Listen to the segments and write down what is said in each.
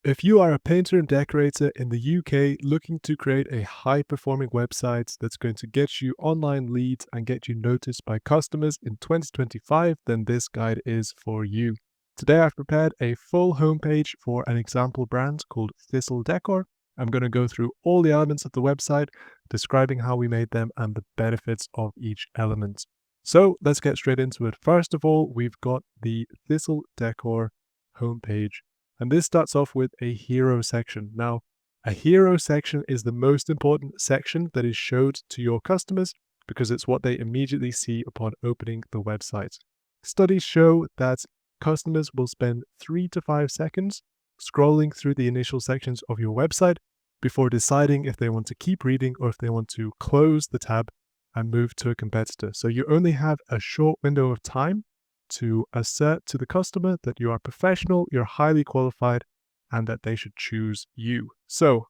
If you are a painter and decorator in the UK looking to create a high-performing website that's going to get you online leads and get you noticed by customers in 2025, then this guide is for you. Today I've prepared a full homepage for an example brand called Thistle Decor. I'm going to go through all the elements of the website, describing how we made them and the benefits of each element. So let's get straight into it. First of all, we've got the Thistle Decor homepage. And this starts off with a hero section. Now, a hero section is the most important section that is showed to your customers because it's what they immediately see upon opening the website. Studies show that customers will spend 3 to 5 seconds scrolling through the initial sections of your website before deciding if they want to keep reading or if they want to close the tab and move to a competitor. So you only have a short window of time to assert to the customer that you are professional, you're highly qualified, and that they should choose you. So,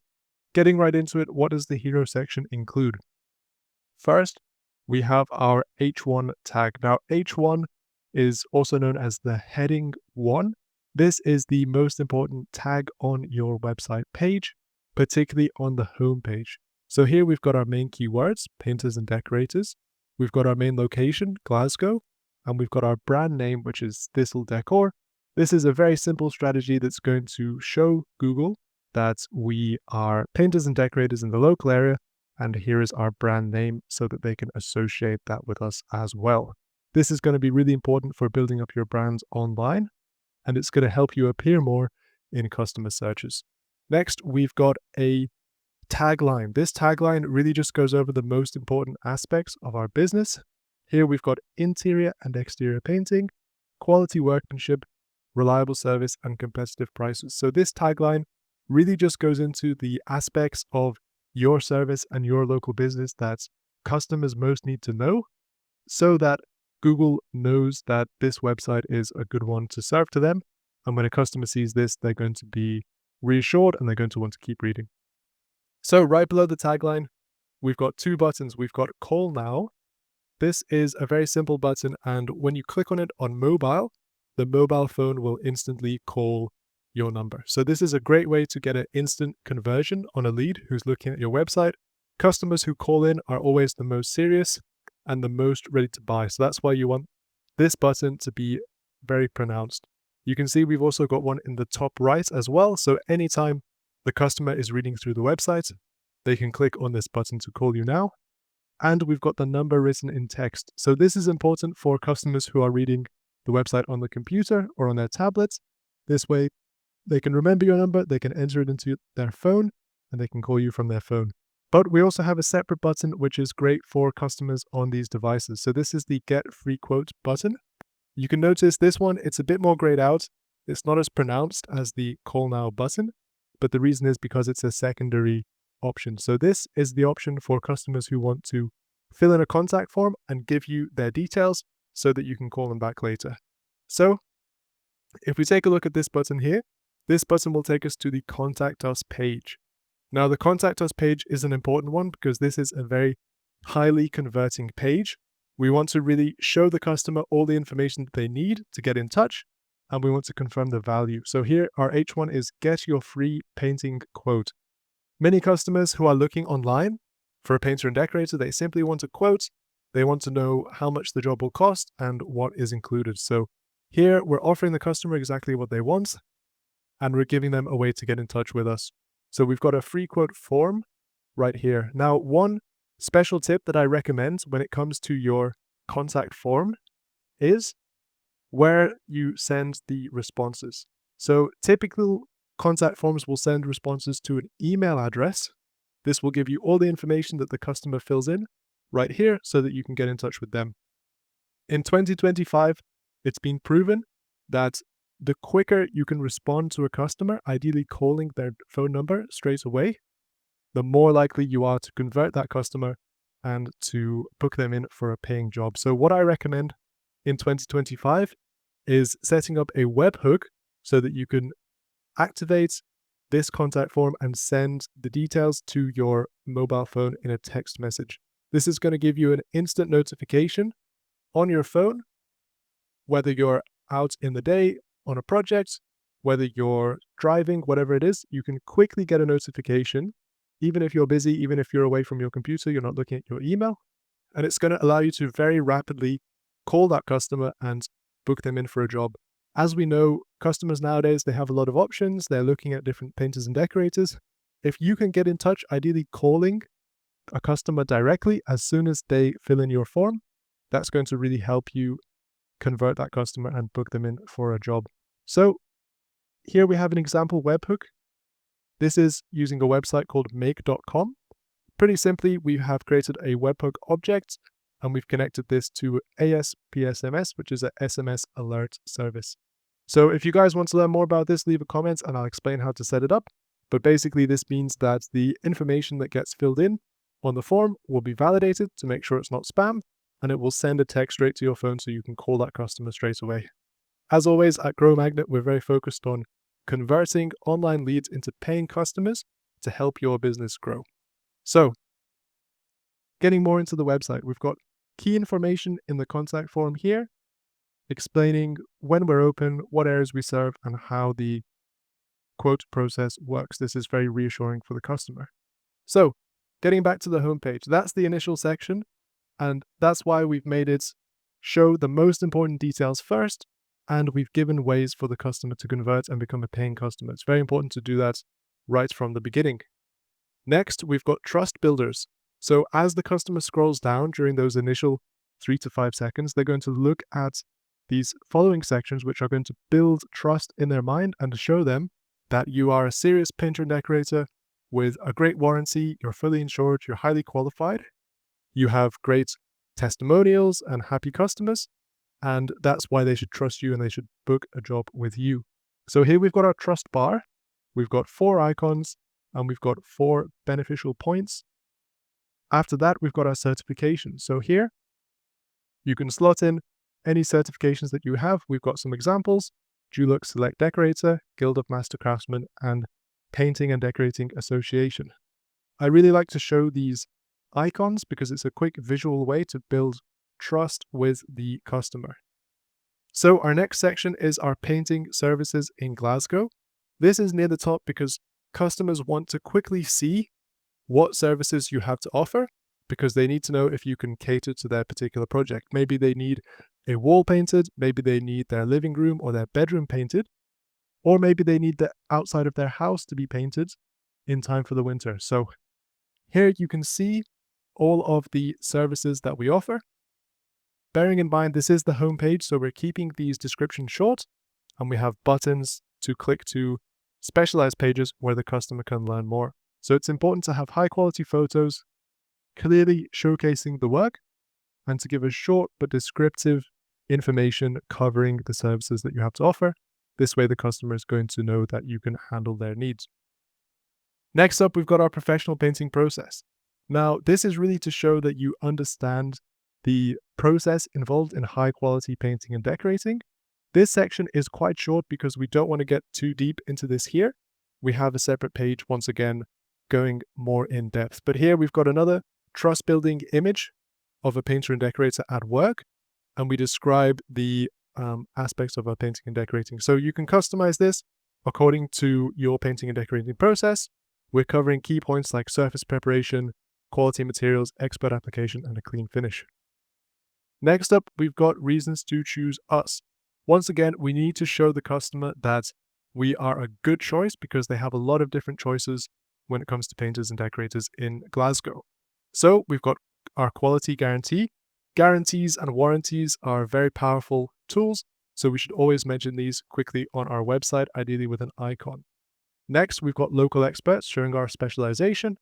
getting right into it, what does the hero section include? First, we have our H1 tag. Now, H1 is also known as the heading 1. This is the most important tag on your website page, particularly on the home page. So here we've got our main keywords, painters and decorators. We've got our main location, Glasgow. And we've got our brand name, which is Thistle Decor. This is a very simple strategy that's going to show Google that we are painters and decorators in the local area, and here is our brand name so that they can associate that with us as well. This is going to be really important for building up your brand online, and it's going to help you appear more in customer searches. Next, we've got a tagline. This tagline really just goes over the most important aspects of our business. Here we've got interior and exterior painting, quality workmanship, reliable service, and competitive prices. So this tagline really just goes into the aspects of your service and your local business that customers most need to know so that Google knows that this website is a good one to serve to them. And when a customer sees this, they're going to be reassured and they're going to want to keep reading. So right below the tagline, we've got 2 buttons. We've got Call Now. This is a very simple button, and when you click on it on mobile, the mobile phone will instantly call your number. So this is a great way to get an instant conversion on a lead who's looking at your website. Customers who call in are always the most serious and the most ready to buy. So that's why you want this button to be very pronounced. You can see we've also got one in the top right as well. So anytime the customer is reading through the website, they can click on this button to call you now. And we've got the number written in text. So this is important for customers who are reading the website on the computer or on their tablets. This way, they can remember your number, they can enter it into their phone, and they can call you from their phone. But we also have a separate button, which is great for customers on these devices. So this is the Get Free Quote button. You can notice this one, it's a bit more grayed out. It's not as pronounced as the Call Now button, but the reason is because it's a secondary option. So this is the option for customers who want to fill in a contact form and give you their details so that you can call them back later. So if we take a look at this button here, this button will take us to the Contact Us page. Now the Contact Us page is an important one because this is a very highly converting page. We want to really show the customer all the information that they need to get in touch, and we want to confirm the value. So here our H1 is Get Your Free Painting Quote. Many customers who are looking online for a painter and decorator, they simply want a quote. They want to know how much the job will cost and what is included. So here we're offering the customer exactly what they want, and we're giving them a way to get in touch with us. So we've got a free quote form right here. Now, one special tip that I recommend when it comes to your contact form is where you send the responses. So typical contact forms will send responses to an email address. This will give you all the information that the customer fills in right here so that you can get in touch with them. In 2025, it's been proven that the quicker you can respond to a customer, ideally calling their phone number straight away, the more likely you are to convert that customer and to book them in for a paying job. So what I recommend in 2025 is setting up a webhook so that you can activate this contact form and send the details to your mobile phone in a text message. This is going to give you an instant notification on your phone, whether you're out in the day on a project whether you're driving, whatever it is, you can quickly get a notification, even if you're busy, even if you're away from your computer, you're not looking at your email, and it's going to allow you to very rapidly call that customer and book them in for a job. As we know, customers nowadays, they have a lot of options. They're looking at different painters and decorators. If you can get in touch, ideally calling a customer directly as soon as they fill in your form, that's going to really help you convert that customer and book them in for a job. So here we have an example webhook. This is using a website called make.com. Pretty simply, we have created a webhook object and we've connected this to ASPSMS, which is a SMS alert service. So if you guys want to learn more about this, leave a comment and I'll explain how to set it up. But basically, this means that the information that gets filled in on the form will be validated to make sure it's not spam, and it will send a text straight to your phone so you can call that customer straight away. As always, at Grow Magnet, we're very focused on converting online leads into paying customers to help your business grow. So, getting more into the website, we've got key information in the contact form here, explaining when we're open, what areas we serve, and how the quote process works. This is very reassuring for the customer. So, getting back to the homepage, that's the initial section, and that's why we've made it show the most important details first, and we've given ways for the customer to convert and become a paying customer. It's very important to do that right from the beginning. Next, we've got trust builders. So as the customer scrolls down during those initial 3 to 5 seconds, they're going to look at these following sections, which are going to build trust in their mind and show them that you are a serious painter and decorator with a great warranty, you're fully insured, you're highly qualified, you have great testimonials and happy customers, and that's why they should trust you and they should book a job with you. So here we've got our trust bar, we've got 4 icons, and we've got 4 beneficial points. After that, we've got our certifications. So here, you can slot in any certifications that you have. We've got some examples: Dulux Select Decorator, Guild of Master Craftsmen, and Painting and Decorating Association. I really like to show these icons because it's a quick visual way to build trust with the customer. So our next section is our painting services in Glasgow. This is near the top because customers want to quickly see what services you have to offer, because they need to know if you can cater to their particular project. Maybe they need a wall painted, maybe they need their living room or their bedroom painted, or maybe they need the outside of their house to be painted in time for the winter. So here you can see all of the services that we offer. Bearing in mind, this is the homepage, so we're keeping these descriptions short, and we have buttons to click to specialized pages where the customer can learn more. So it's important to have high quality photos, clearly showcasing the work, and to give a short but descriptive information covering the services that you have to offer. This way the customer is going to know that you can handle their needs. Next up, we've got our professional painting process. Now, this is really to show that you understand the process involved in high quality painting and decorating. This section is quite short because we don't want to get too deep into this here. We have a separate page, once again, going more in depth. But here we've got another trust building image of a painter and decorator at work, and we describe the aspects of our painting and decorating. So you can customize this according to your painting and decorating process. We're covering key points like surface preparation, quality materials, expert application, and a clean finish. Next up, we've got reasons to choose us. Once again, we need to show the customer that we are a good choice because they have a lot of different choices when it comes to painters and decorators in Glasgow. So we've got our quality guarantee. Guarantees and warranties are very powerful tools, so we should always mention these quickly on our website, ideally with an icon. Next, we've got local experts showing our specialization.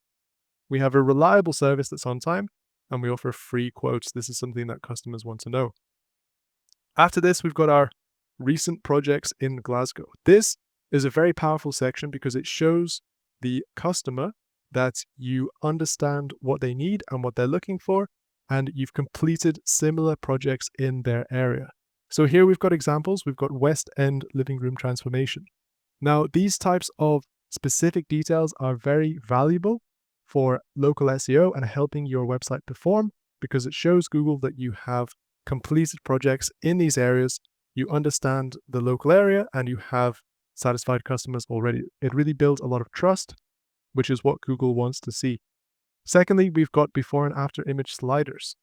We have a reliable service that's on time, and we offer free quotes. This is something that customers want to know. After this, we've got our recent projects in Glasgow. This is a very powerful section because it shows the customer that you understand what they need and what they're looking for, and you've completed similar projects in their area. So here we've got examples. We've got West End living room transformation. Now, these types of specific details are very valuable for local SEO and helping your website perform, because it shows Google that you have completed projects in these areas, you understand the local area, and you have satisfied customers already. It really builds a lot of trust, which is what Google wants to see. Secondly, we've got before and after image sliders.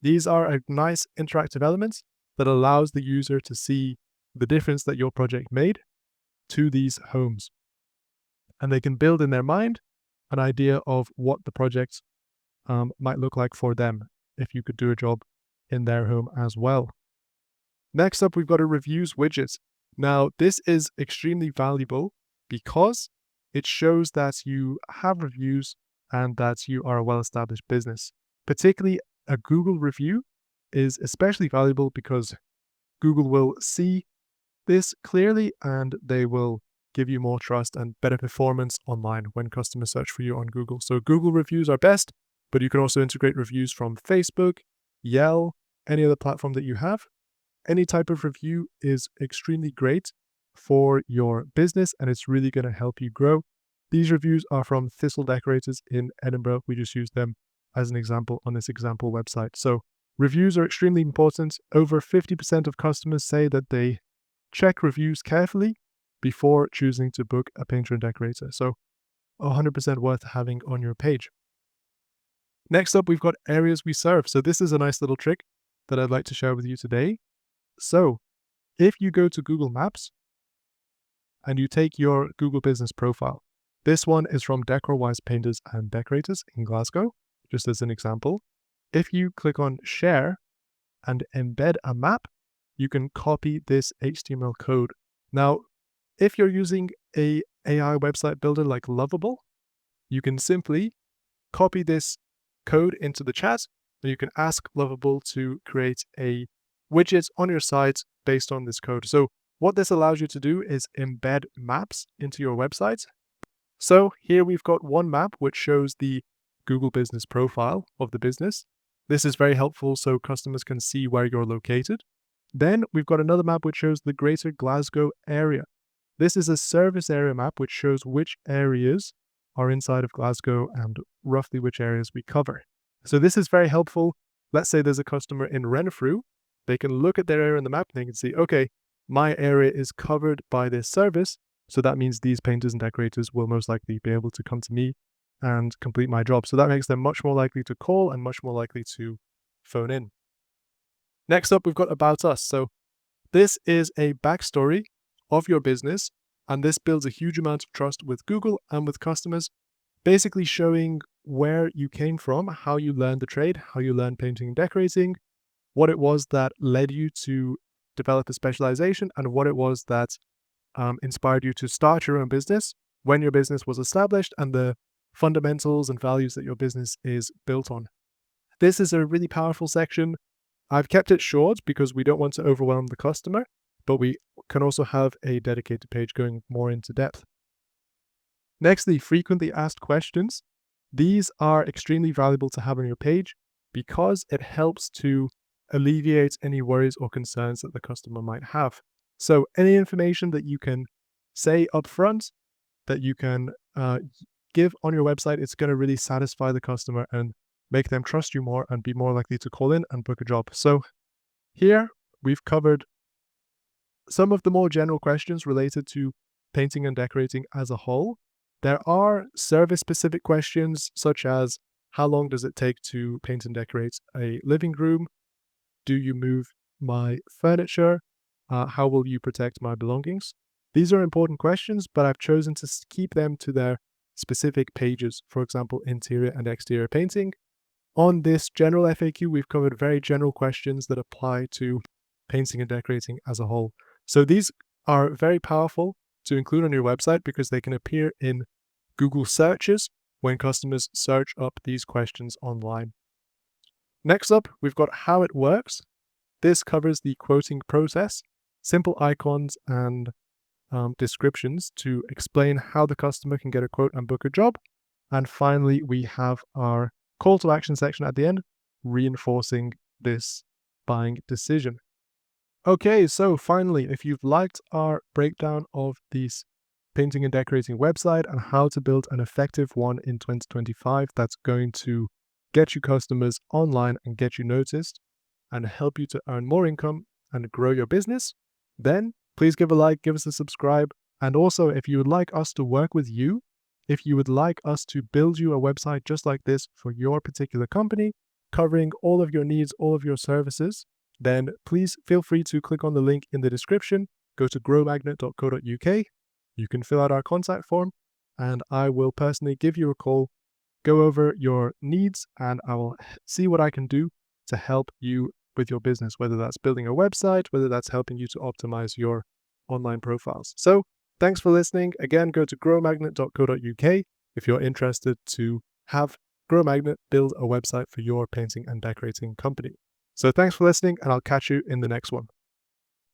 These are a nice interactive element that allows the user to see the difference that your project made to these homes. And they can build in their mind an idea of what the project might look like for them if you could do a job in their home as well. Next up, we've got a reviews widget. Now, this is extremely valuable because it shows that you have reviews and that you are a well-established business. Particularly a Google review is especially valuable because Google will see this clearly and they will give you more trust and better performance online when customers search for you on Google. So Google reviews are best, but you can also integrate reviews from Facebook, Yelp, any other platform that you have. Any type of review is extremely great for your business and it's really going to help you grow. These reviews are from Thistle Decorators in Edinburgh. We just used them as an example on this example website. So reviews are extremely important. Over 50% of customers say that they check reviews carefully before choosing to book a painter and decorator. So 100% worth having on your page. Next up, we've got areas we serve. So this is a nice little trick that I'd like to share with you today. So if you go to Google Maps and you take your Google business profile, this one is from DecorWise Painters and Decorators in Glasgow, just as an example. If you click on share and embed a map, you can copy this HTML code. Now, if you're using a AI website builder like Lovable, you can simply copy this code into the chat and you can ask Lovable to create a widget on your site based on this code. So what this allows you to do is embed maps into your website. So here we've got one map which shows the Google business profile of the business. This is very helpful so customers can see where you're located. Then we've got another map which shows the Greater Glasgow area. This is a service area map which shows which areas are inside of Glasgow and roughly which areas we cover. So this is very helpful. Let's say there's a customer in Renfrew. They can look at their area in the map and they can see, okay, my area is covered by this service. So that means these painters and decorators will most likely be able to come to me and complete my job. So that makes them much more likely to call and much more likely to phone in. Next up, we've got About Us. So this is a backstory of your business, and this builds a huge amount of trust with Google and with customers, basically showing where you came from, how you learned the trade, how you learned painting and decorating, what it was that led you to develop a specialization, and what it was that inspired you to start your own business when your business was established and the fundamentals and values that your business is built on. This is a really powerful section. I've kept it short because we don't want to overwhelm the customer, but we can also have a dedicated page going more into depth. Next, the frequently asked questions. These are extremely valuable to have on your page because it helps to alleviate any worries or concerns that the customer might have. So any information that you can say up front, that you can give on your website, it's going to really satisfy the customer and make them trust you more and be more likely to call in and book a job. So here we've covered some of the more general questions related to painting and decorating as a whole. There are service-specific questions such as, how long does it take to paint and decorate a living room? Do you move my furniture? How will you protect my belongings? These are important questions, but I've chosen to keep them to their specific pages, for example, interior and exterior painting. On this general FAQ, we've covered very general questions that apply to painting and decorating as a whole. So these are very powerful to include on your website because they can appear in Google searches when customers search up these questions online. Next up, we've got how it works. This covers the quoting process, simple icons and descriptions to explain how the customer can get a quote and book a job. And finally, we have our call to action section at the end, reinforcing this buying decision. Okay, so finally, if you've liked our breakdown of this painting and decorating website and how to build an effective one in 2025 that's going to get you customers online and get you noticed and help you to earn more income and grow your business, then please give a like, give us a subscribe, And also, if you would like us to work with you, if you would like us to build you a website just like this for your particular company, covering all of your needs, all of your services, then please feel free to click on the link in the description, go to growmagnet.co.uk. You can fill out our contact form, and I will personally give you a call, go over your needs, and I will see what I can do to help you with your business, whether that's building a website, whether that's helping you to optimize your online profiles. So thanks for listening. Again, go to growmagnet.co.uk if you're interested to have Grow Magnet build a website for your painting and decorating company. So thanks for listening, and I'll catch you in the next one.